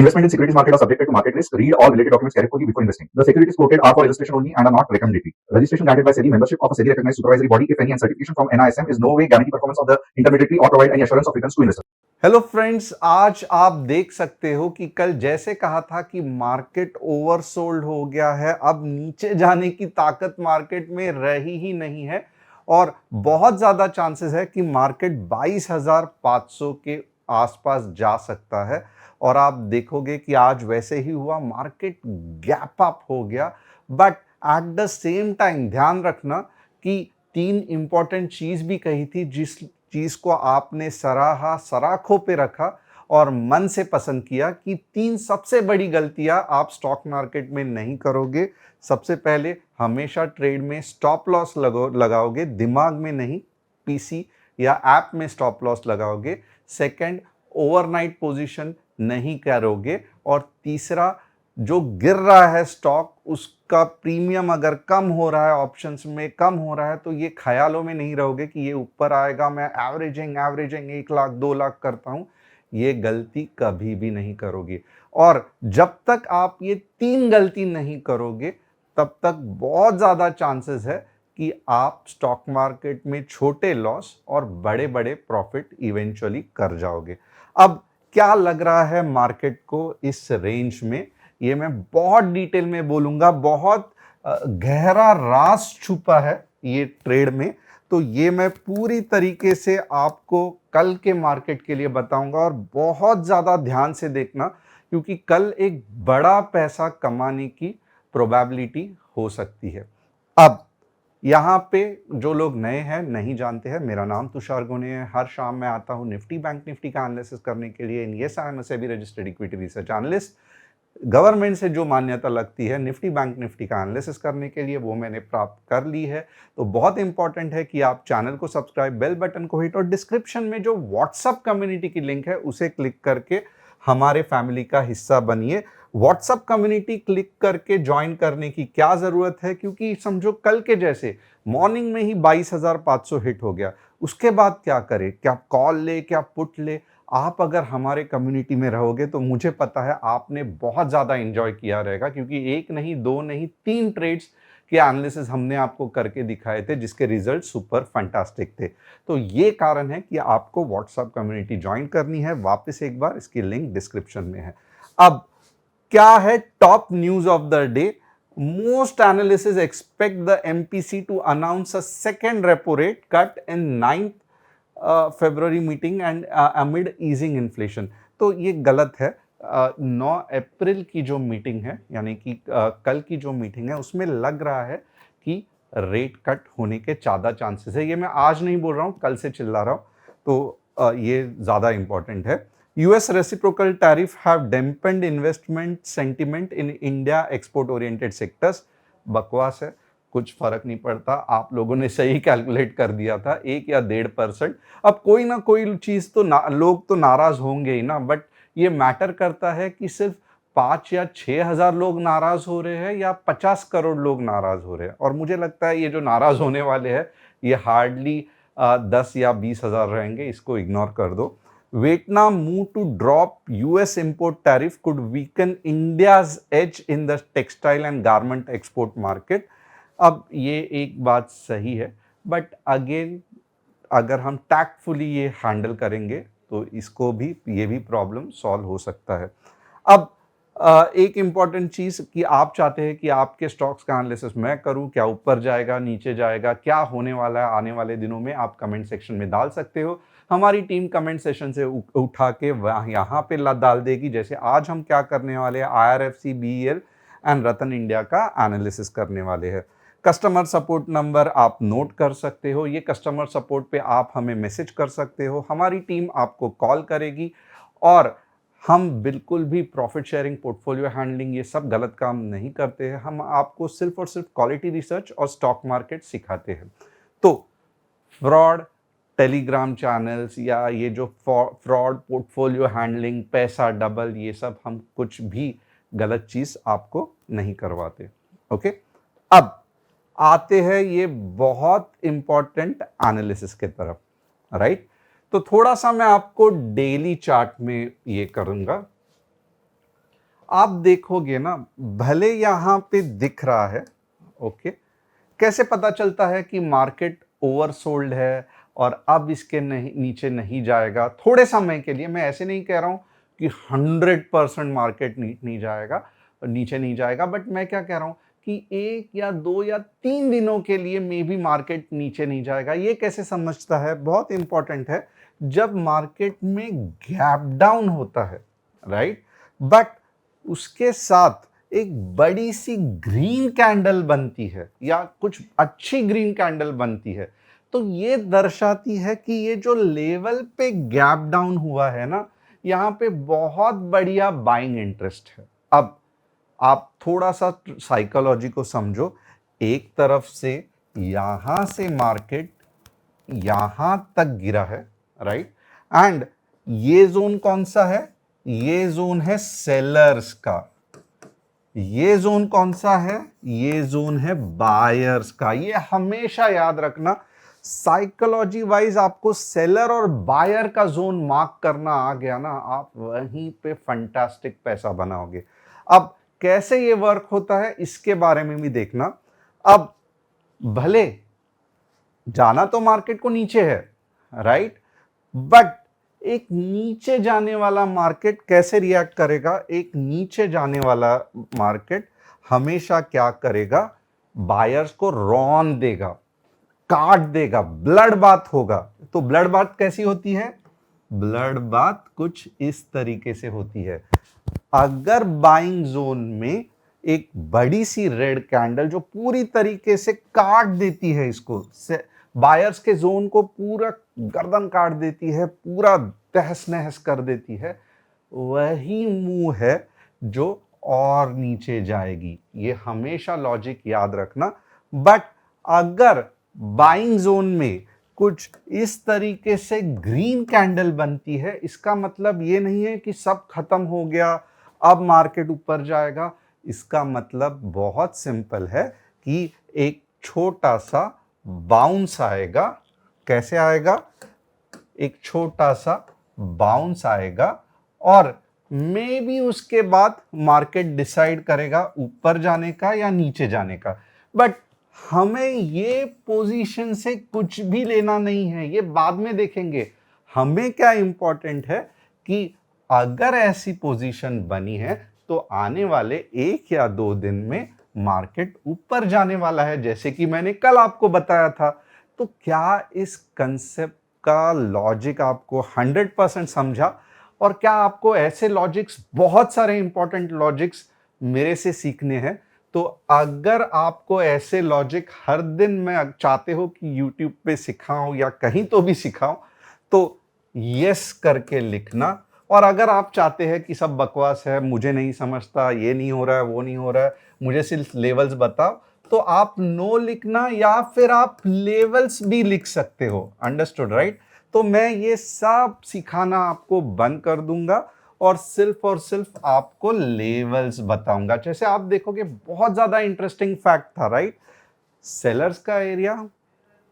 Investment in securities market are subjected to market risk. Read all related documents carefully before investing. The securities quoted are for illustration only and are not recommendatory. Registration granted by SEBI, membership of a SEBI recognized supervisory body, if any, and certification from NISM is no way guarantee performance of the intermediary or provide any assurance of returns to investors. Hello friends, आज आप देख सकते हो कि कल जैसे कहा था कि मार्केट ओवरसोल्ड हो गया है, अब नीचे जाने की ताकत मार्केट में रही ही नहीं है और बहुत ज्यादा चांसेस है कि मार्केट 22,500 के आसपास जा सकता है। और आप देखोगे कि आज वैसे ही हुआ, मार्केट गैप अप हो गया। But at the same time ध्यान रखना कि तीन इंपॉर्टेंट चीज भी कही थी, जिस चीज को आपने सराहा, सराखों पे रखा और मन से पसंद किया कि तीन सबसे बड़ी गलतियां आप स्टॉक मार्केट में नहीं करोगे। सबसे पहले, हमेशा ट्रेड में स्टॉप लॉस लगाओगे, दिमाग में नहीं, पीसी या ऐप में स्टॉप लॉस लगाओगे। सेकंड, ओवरनाइट पोजीशन नहीं करोगे। और तीसरा, जो गिर रहा है स्टॉक, उसका प्रीमियम अगर कम हो रहा है, ऑप्शंस में कम हो रहा है, तो ये ख्यालों में नहीं रहोगे कि ये ऊपर आएगा, मैं एवरेजिंग 1 लाख 2 लाख करता हूं। ये गलती कभी भी नहीं करोगे। और जब तक आप ये तीन गलती नहीं करोगे, तब तक बहुत ज्यादा चांसेस है कि आप स्टॉक मार्केट में छोटे लॉस और बड़े बड़े प्रॉफिट इवेंचुअली कर जाओगे। अब क्या लग रहा है मार्केट को इस रेंज में, ये मैं बहुत डिटेल में बोलूंगा। बहुत गहरा राज छुपा है ये ट्रेड में, तो ये मैं पूरी तरीके से आपको कल के मार्केट के लिए बताऊंगा। और बहुत ज्यादा ध्यान से देखना, क्योंकि कल एक बड़ा पैसा कमाने की प्रोबेबिलिटी हो सकती है। अब यहाँ पे जो लोग नए हैं, नहीं जानते हैं, मेरा नाम तुषार गोने है। हर शाम मैं आता हूँ निफ्टी बैंक निफ्टी का एनालिसिस करने के लिए। And yes, I am a SEBI registered equity research analyst. Government से जो मान्यता लगती है निफ्टी बैंक निफ्टी का एनालिसिस करने के लिए, वो मैंने प्राप्त कर ली है। तो बहुत इंपॉर्टेंट है कि आप चैनल को सब्सक्राइब, बेल बटन को हिट और डिस्क्रिप्शन में जो व्हाट्सएप कम्युनिटी की लिंक है उसे क्लिक करके हमारे फैमिली का हिस्सा बनिए। व्हाट्सएप कम्युनिटी क्लिक करके ज्वाइन करने की क्या जरूरत है, क्योंकि समझो कल के जैसे मॉर्निंग में ही 22,500 हिट हो गया, उसके बाद क्या करे, क्या कॉल ले, क्या पुट ले। आप अगर हमारे कम्युनिटी में रहोगे तो मुझे पता है आपने बहुत ज्यादा एंजॉय किया रहेगा, क्योंकि एक नहीं, दो नहीं, तीन ट्रेड्स के एनालिसिस हमने आपको करके दिखाए थे, जिसके रिजल्ट सुपर फैंटास्टिक थे। तो ये कारण है कि आपको व्हाट्सएप कम्युनिटी ज्वाइन करनी है। वापस एक बार, इसकी लिंक डिस्क्रिप्शन में है। अब क्या है top news of the day? Most analysts expect the MPC to announce a second repo rate cut in 9th February meeting and amid easing inflation। तो ये गलत है। 9 अप्रैल की जो मीटिंग है, यानी कि कल की जो मीटिंग है, उसमें लग रहा है कि रेट कट होने के ज़्यादा चांसेस है। ये मैं आज नहीं बोल रहा हूँ, कल से चिल्ला रहा हूँ, तो ये ज़्यादा इंपॉर्टेंट है। US reciprocal tariff have dampened investment sentiment in India export oriented sectors। बकवास है, कुछ फर्क नहीं पड़ता। आप लोगों ने सही कैलकुलेट कर दिया था, 1 या 1.5%। अब कोई ना कोई चीज तो लोग तो नाराज होंगे ही ना, बट ये मैटर करता है कि सिर्फ 5 या 6 हजार लोग नाराज हो रहे हैं या 50 करोड़ लोग नाराज हो रहे हैं। और मुझे लगता है ये जो नाराज होने वाले हैं, ये हार्डली 10 या 20 हजार रहेंगे, इसको इग्नोर कर दो। Vietnam move to drop US import tariff could weaken India's edge in the textile and garment export market। अब ये एक बात सही है, बट अगेन अगर हम टैक्टफुली ये हैंडल करेंगे तो इसको भी, ये भी प्रॉब्लम सॉल्व हो सकता है। अब एक इंपॉर्टेंट चीज कि आप चाहते हैं कि आपके स्टॉक्स का एनालिसिस मैं करूं, क्या ऊपर जाएगा, नीचे जाएगा, क्या होने वाला है आने वाले दिनों में, आप कमेंट सेक्शन में डाल सकते हो। हमारी टीम कमेंट सेशन से उठा के यहाँ पे डाल देगी। जैसे आज हम क्या करने वाले हैं, IRFC, BEL and Ratan India का एनालिसिस करने वाले हैं। कस्टमर सपोर्ट नंबर आप नोट कर सकते हो। ये कस्टमर सपोर्ट पे आप हमें मैसेज कर सकते हो, हमारी टीम आपको कॉल करेगी। और हम बिल्कुल भी प्रॉफिट शेयरिंग, पोर्टफोलियो हैंडलिंग, ये सब गलत काम नहीं करते हैं। हम आपको सिर्फ और सिर्फ क्वालिटी रिसर्च और स्टॉक मार्केट सिखाते हैं। तो फ्रॉड, टेलीग्राम चैनल्स या ये जो फ्रॉड, पोर्टफोलियो हैंडलिंग, पैसा डबल, ये सब हम कुछ भी गलत चीज आपको नहीं करवाते। ओके, अब आते हैं ये बहुत इंपॉर्टेंट एनालिसिस के तरफ, राइट? तो थोड़ा सा मैं आपको डेली चार्ट में ये करूंगा। आप देखोगे ना, भले यहां पे दिख रहा है, ओके, कैसे पता चलता है कि मार्केट ओवरसोल्ड है और अब इसके नीचे नहीं जाएगा थोड़े समय के लिए? मैं ऐसे नहीं कह रहा हूं कि 100% मार्केट नहीं जाएगा, नीचे नहीं जाएगा, बट मैं क्या कह रहा हूं कि 1 या 2 या 3 दिनों के लिए मे बी मार्केट नीचे नहीं जाएगा। ये कैसे समझता है? बहुत इंपॉर्टेंट है। जब मार्केट में गैप डाउन होता है, राइट, बट उसके साथ एक बड़ी सी ग्रीन कैंडल बनती है या कुछ अच्छी ग्रीन कैंडल बनती है, तो ये दर्शाती है कि ये जो लेवल पे गैप डाउन हुआ है ना, यहाँ पे बहुत बढ़िया बाइंग इंटरेस्ट है। अब आप थोड़ा सा साइकोलॉजी को समझो। एक तरफ से यहां से मार्केट यहां तक गिरा है, राइट, एंड ये जोन कौन सा है? ये जोन है सेलर्स का। ये जोन कौन सा है? ये जोन है बायर्स का। ये हमेशा याद रखना, साइकोलॉजी वाइज आपको सेलर और बायर का जोन मार्क करना आ गया ना, आप वहीं पे फंटास्टिक पैसा बनाओगे। अब कैसे ये वर्क होता है इसके बारे में भी देखना। अब भले जाना तो मार्केट को नीचे है, राइट, बट एक नीचे जाने वाला मार्केट कैसे रिएक्ट करेगा? एक नीचे जाने वाला मार्केट हमेशा क्या करेगा? बायर्स को रॉन देगा, काट देगा, ब्लड बाथ होगा। तो ब्लड बाथ कैसी होती है? ब्लड बाथ कुछ इस तरीके से होती है। अगर बाइंग जोन में एक बड़ी सी रेड कैंडल जो पूरी तरीके से काट देती है इसको, बायर्स के जोन को पूरा गर्दन काट देती है, पूरा तहस नहस कर देती है, वही मूव है जो और नीचे जाएगी। ये हमेशा लॉजिक याद रखना। बट अगर बाइंग जोन में कुछ इस तरीके से ग्रीन कैंडल बनती है, इसका मतलब ये नहीं है कि सब खत्म हो गया, अब मार्केट ऊपर जाएगा। इसका मतलब बहुत सिंपल है कि एक छोटा सा बाउंस आएगा। कैसे आएगा? एक छोटा सा बाउंस आएगा और मे बी उसके बाद मार्केट डिसाइड करेगा ऊपर जाने का या नीचे जाने का। बट हमें ये पोजीशन से कुछ भी लेना नहीं है, ये बाद में देखेंगे। हमें क्या इंपॉर्टेंट है कि अगर ऐसी पोजीशन बनी है तो आने वाले 1 या 2 दिन में मार्केट ऊपर जाने वाला है, जैसे कि मैंने कल आपको बताया था। तो क्या इस कंसेप्ट का लॉजिक आपको 100% समझा? और क्या आपको ऐसे लॉजिक्स, बहुत सारे इंपॉर्टेंट लॉजिक्स मेरे से सीखने हैं? तो अगर आपको ऐसे लॉजिक हर दिन मैं चाहते हो कि YouTube पे सिखाऊं या कहीं तो भी सिखाऊं, तो यस करके लिखना। और अगर आप चाहते हैं कि सब बकवास है, मुझे नहीं समझता, ये नहीं हो रहा है, वो नहीं हो रहा है, मुझे सिर्फ लेवल्स बताओ, तो आप नो लिखना या फिर आप लेवल्स भी लिख सकते हो। Understood, right? तो मैं ये सब सिखाना आपको बंद कर दूंगा और सिर्फ आपको लेवल्स बताऊंगा। जैसे आप देखोगे बहुत ज्यादा इंटरेस्टिंग फैक्ट था, राइट? सेलर्स का एरिया,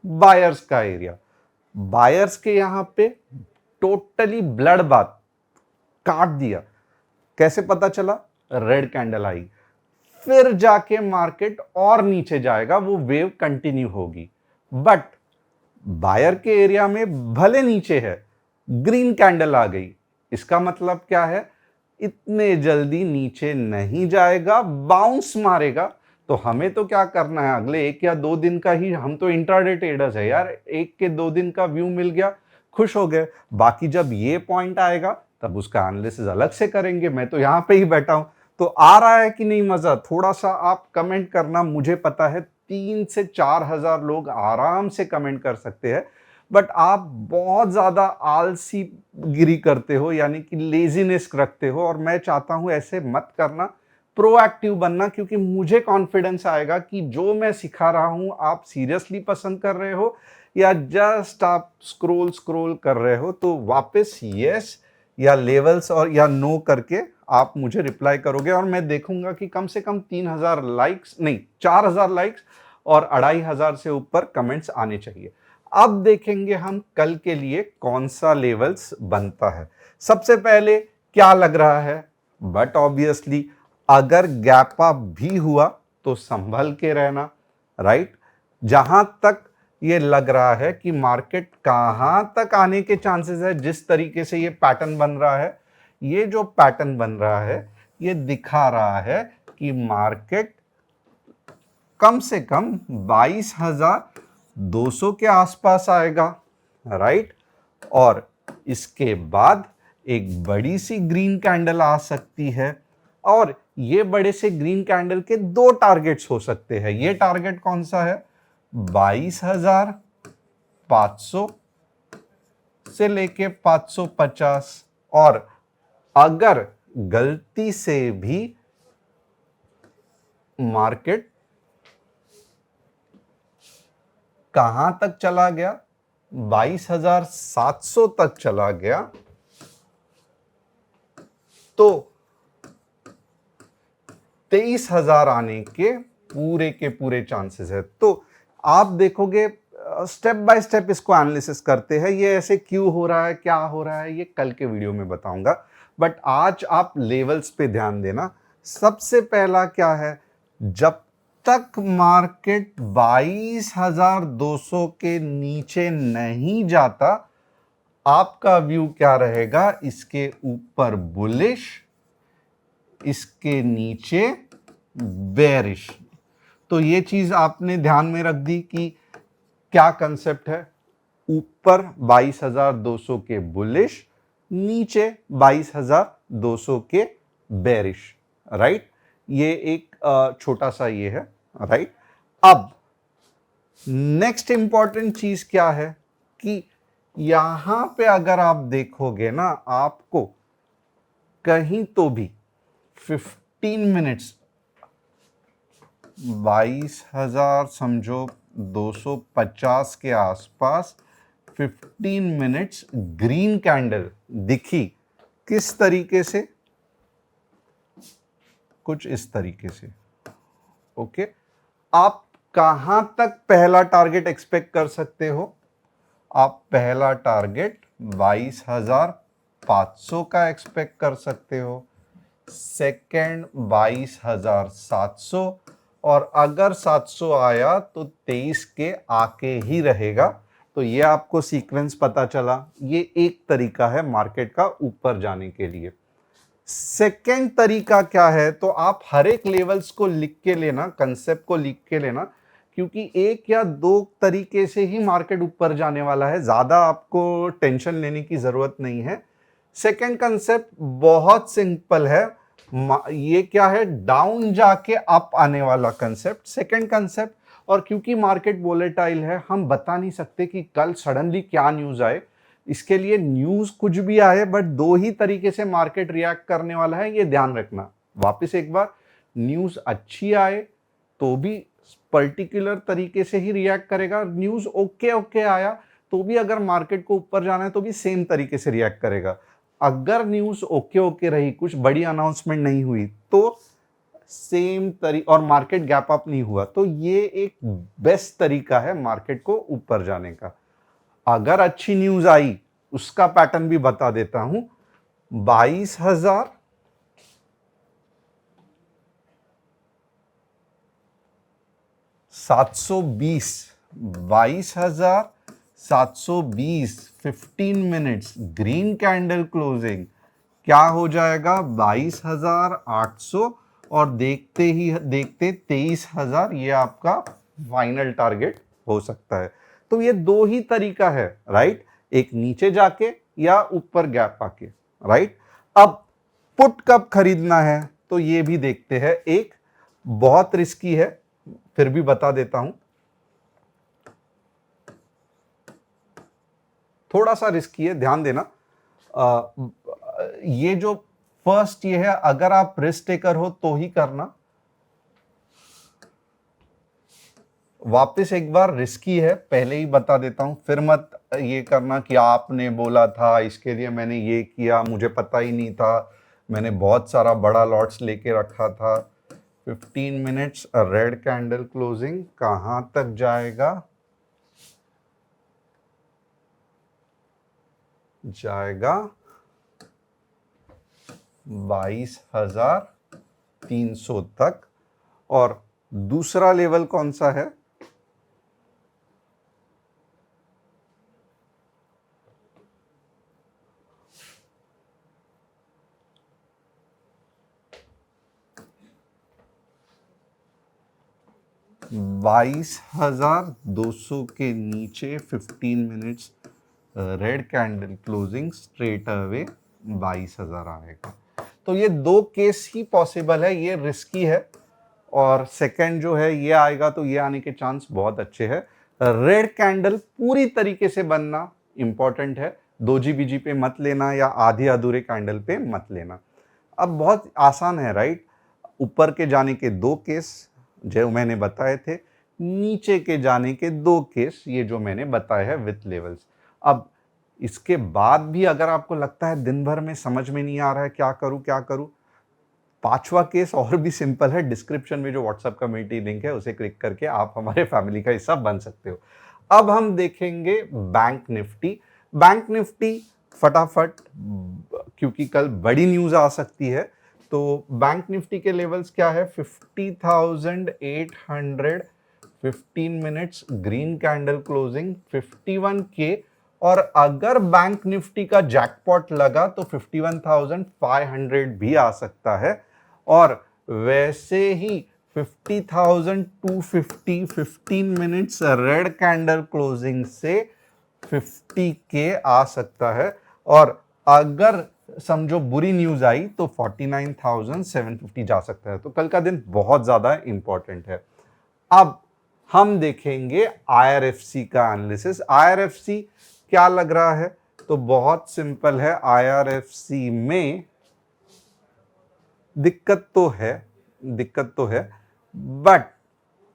बायर्स का एरिया। बायर्स के यहां पे टोटली ब्लड बाथ काट दिया। कैसे पता चला? रेड कैंडल आई, फिर जाके मार्केट और नीचे जाएगा, वो वेव कंटिन्यू होगी। बट बायर के एरिया में भले नीचे है, ग्रीन कैंडल आ गई, इसका मतलब क्या है? इतने जल्दी नीचे नहीं जाएगा, बाउंस मारेगा। तो हमें तो क्या करना है, अगले 1 या 2 दिन का ही, हम तो इंट्राडे ट्रेडर्स है यार, 1 के 2 दिन का व्यू मिल गया, खुश हो गए। बाकी जब ये पॉइंट आएगा तब उसका एनालिसिस अलग से करेंगे। मैं तो यहां पे ही बैठा हूं। तो आ रहा है कि नहीं मजा? थोड़ा सा आप कमेंट करना। मुझे पता है 3 से 4 हजार लोग आराम से कमेंट कर सकते हैं, बट आप बहुत ज्यादा आलसी गिरी करते हो, यानी कि लेजीनेस रखते हो, और मैं चाहता हूं ऐसे मत करना, प्रोएक्टिव बनना। क्योंकि मुझे कॉन्फिडेंस आएगा कि जो मैं सिखा रहा हूं आप सीरियसली पसंद कर रहे हो या जस्ट आप स्क्रोल कर रहे हो। तो वापस यस या लेवल्स और या नो करके आप मुझे रिप्लाई करोगे, और मैं देखूंगा कि कम से कम 3,000 लाइक्स नहीं, 4,000 लाइक्स और 2,500 से ऊपर कमेंट्स आने चाहिए। अब देखेंगे हम कल के लिए कौन सा लेवल्स बनता है। सबसे पहले क्या लग रहा है? बट ऑब्वियसली अगर गैप अप भी हुआ तो संभल के रहना, राइट। जहां तक ये लग रहा है कि मार्केट कहां तक आने के चांसेस है, जिस तरीके से ये पैटर्न बन रहा है, ये जो पैटर्न बन रहा है ये दिखा रहा है कि मार्केट कम से कम 22,200 के आसपास आएगा, राइट। और इसके बाद एक बड़ी सी ग्रीन कैंडल आ सकती है, और ये बड़े से ग्रीन कैंडल के दो टारगेट्स हो सकते हैं। ये टारगेट कौन सा है? 22,500 से लेके 550। और अगर गलती से भी मार्केट कहां तक चला गया, 22,700 तक चला गया, तो 23,000 आने के पूरे चांसेस है। तो आप देखोगे, स्टेप बाय स्टेप इसको एनालिसिस करते हैं, ये ऐसे क्यों हो रहा है, क्या हो रहा है, ये कल के वीडियो में बताऊंगा। बट आज आप लेवल्स पे ध्यान देना। सबसे पहला क्या है, जब तक मार्केट 22,200 के नीचे नहीं जाता, आपका व्यू क्या रहेगा? इसके ऊपर बुलिश, इसके नीचे बेरिश। तो ये चीज आपने ध्यान में रख दी कि क्या कंसेप्ट है। ऊपर 22,200 के बुलिश, नीचे 22,200 के बेरिश, राइट। ये एक छोटा सा ये है, राइट। अब नेक्स्ट इंपॉर्टेंट चीज क्या है कि यहां पे अगर आप देखोगे ना, आपको कहीं तो भी 15 मिनट्स 22,000 समझो 250 के आसपास 15 मिनट्स ग्रीन कैंडल दिखी। किस तरीके से? कुछ इस तरीके से, ओके। आप कहां तक पहला टारगेट एक्सपेक्ट कर सकते हो? आप पहला टारगेट 22,500 का एक्सपेक्ट कर सकते हो, सेकेंड 22,700, और अगर 700 आया तो 23 के आके ही रहेगा। तो ये आपको सीक्वेंस पता चला। ये एक तरीका है मार्केट का ऊपर जाने के लिए। सेकेंड तरीका क्या है, तो आप हर एक लेवल्स को लिख के लेना, कंसेप्ट को लिख के लेना, क्योंकि एक या दो तरीके से ही मार्केट ऊपर जाने वाला है, ज्यादा आपको टेंशन लेने की जरूरत नहीं है। सेकेंड कंसेप्ट बहुत सिंपल है। ये क्या है? डाउन जाके अप आने वाला कंसेप्ट, सेकेंड कंसेप्ट। और क्योंकि मार्केट वोलेटाइल है, हम बता नहीं सकते कि कल सडनली क्या न्यूज आए। इसके लिए न्यूज कुछ भी आए, बट दो ही तरीके से मार्केट रिएक्ट करने वाला है, ये ध्यान रखना। वापस एक बार, न्यूज अच्छी आए तो भी पर्टिकुलर तरीके से ही रिएक्ट करेगा। न्यूज ओके ओके आया तो भी अगर मार्केट को ऊपर जाना है तो भी सेम तरीके से रिएक्ट करेगा। अगर न्यूज ओके ओके रही, कुछ बड़ी अनाउंसमेंट नहीं हुई, तो सेम तरीका, और मार्केट गैप अप नहीं हुआ, तो ये एक बेस्ट तरीका है मार्केट को ऊपर जाने का। अगर अच्छी न्यूज आई, उसका पैटर्न भी बता देता हूं। 22,000, 720, 22,720, 15 मिनट्स ग्रीन कैंडल क्लोजिंग क्या हो जाएगा? 22,800, और देखते ही देखते 23,000, ये आपका फाइनल टारगेट हो सकता है। तो ये दो ही तरीका है, राइट। एक नीचे जाके या ऊपर गैप आके, राइट। अब पुट कब खरीदना है, तो ये भी देखते हैं। एक बहुत रिस्की है, फिर भी बता देता हूं। थोड़ा सा रिस्की है, ध्यान देना। ये जो फर्स्ट ये है, अगर आप रिस्क टेकर हो तो ही करना। वापस एक बार, रिस्की है, पहले ही बता देता हूं। फिर मत ये करना कि आपने बोला था इसके लिए मैंने ये किया, मुझे पता ही नहीं था, मैंने बहुत सारा बड़ा लॉट्स लेके रखा था। 15 मिनट्स रेड कैंडल क्लोजिंग कहां तक जाएगा? 22,300 तक। और दूसरा लेवल कौन सा है? 22,200 के नीचे 15 minutes red candle closing straight away 22,000 आएगा। तो ये दो केस ही पॉसिबल है, ये रिस्की है। और सेकंड जो है ये आएगा तो ये आने के चांस बहुत अच्छे हैं। रेड कैंडल पूरी तरीके से बनना इंपॉर्टेंट है, दोजी बीजी पे मत लेना या आधे अधूरे कैंडल पे मत लेना। अब बहुत आसान है राइट, ऊपर के जाने के दो केस जो मैंने बताए थे, नीचे के जाने के दो केस ये जो मैंने बताए हैं विथ लेवल्स। अब इसके बाद भी अगर आपको लगता है दिन भर में समझ में नहीं आ रहा है क्या करूं, पांचवा केस और भी सिंपल है। डिस्क्रिप्शन में जो व्हाट्सएप कम्युनिटी लिंक है उसे क्लिक करके आप हमारे फैमिली का हिस्सा बन सकते हो। अब हम देखेंगे बैंक निफ्टी। बैंक निफ्टी फटाफट, क्योंकि कल बड़ी न्यूज आ सकती है, तो बैंक निफ्टी के लेवल्स क्या है? 50,800, 15 minutes green candle closing 51K। और अगर बैंक निफ्टी का जैकपॉट लगा तो 51,500 भी आ सकता है। और वैसे ही 50,250 15 मिनट्स रेड कैंडल क्लोजिंग से 50K आ सकता है। और अगर समझो बुरी न्यूज आई तो 49,750 जा सकता है। तो कल का दिन बहुत ज्यादा इंपॉर्टेंट है। अब हम देखेंगे IRFC का एनालिसिस। IRFC क्या लग रहा है? तो बहुत सिंपल है, IRFC में दिक्कत तो है, but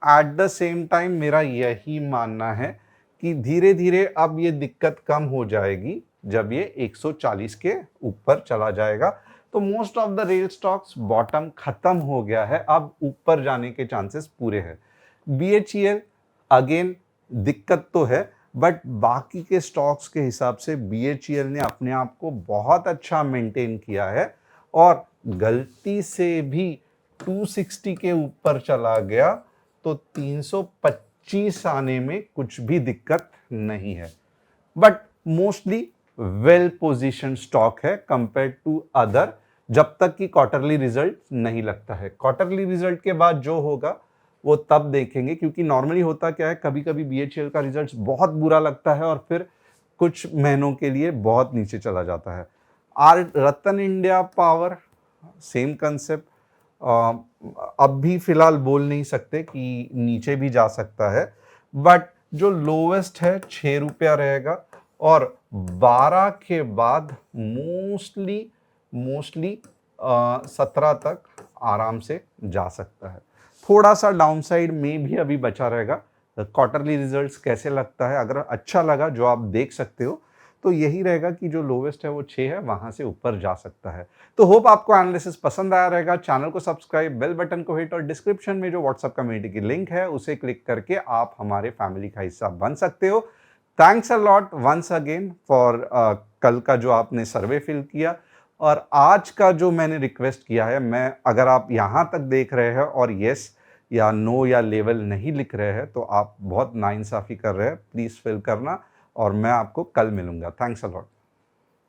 at the same time मेरा यही मानना है कि धीरे धीरे अब ये दिक्कत कम हो जाएगी जब ये 140 के ऊपर चला जाएगा। तो most of the rail stocks bottom खत्म हो गया है, अब ऊपर जाने के चांसेस पूरे हैं। BHEL अगेन दिक्कत तो है, बट बाकी के स्टॉक्स के हिसाब से BHEL ने अपने आप को बहुत अच्छा मेंटेन किया है। और गलती से भी 260 के ऊपर चला गया तो 325 आने में कुछ भी दिक्कत नहीं है। But mostly well position stock है कंपेयर टू अदर, जब तक कि क्वार्टरली रिजल्ट नहीं लगता है। क्वार्टरली रिजल्ट के बाद जो होगा वो तब देखेंगे, क्योंकि नॉर्मली होता क्या है, कभी कभी BHEL का रिजल्ट बहुत बुरा लगता है और फिर कुछ महीनों के लिए बहुत नीचे चला जाता है। रतन इंडिया पावर सेम कंसेप्ट, अब भी फिलहाल बोल नहीं सकते कि नीचे भी जा सकता है, बट जो लोवेस्ट है 6 रुपया रहेगा। और 12 के बाद मोस्टली 17 तक आराम से जा सकता है। थोड़ा सा डाउनसाइड में भी अभी बचा रहेगा। क्वार्टरली रिजल्ट्स कैसे लगता है, अगर अच्छा लगा जो आप देख सकते हो तो यही रहेगा कि जो लोवेस्ट है वो 6 है, वहां से ऊपर जा सकता है। तो होप आपको एनालिसिस पसंद आया रहेगा। चैनल को सब्सक्राइब, बेल बटन को हिट और डिस्क्रिप्शन में जो व्हाट्सएप कम्युनिटी की लिंक है उसे क्लिक करके आप हमारे फैमिली का हिस्सा बन सकते हो। Thanks a lot once again for कल का जो आपने सर्वे फिल किया और आज का जो मैंने रिक्वेस्ट किया है। मैं अगर आप यहां तक देख रहे हैं और यस या नो या लेवल नहीं लिख रहे हैं तो आप बहुत नाइंसाफी कर रहे हैं। प्लीज फिल करना और मैं आपको कल मिलूंगा। Thanks a lot.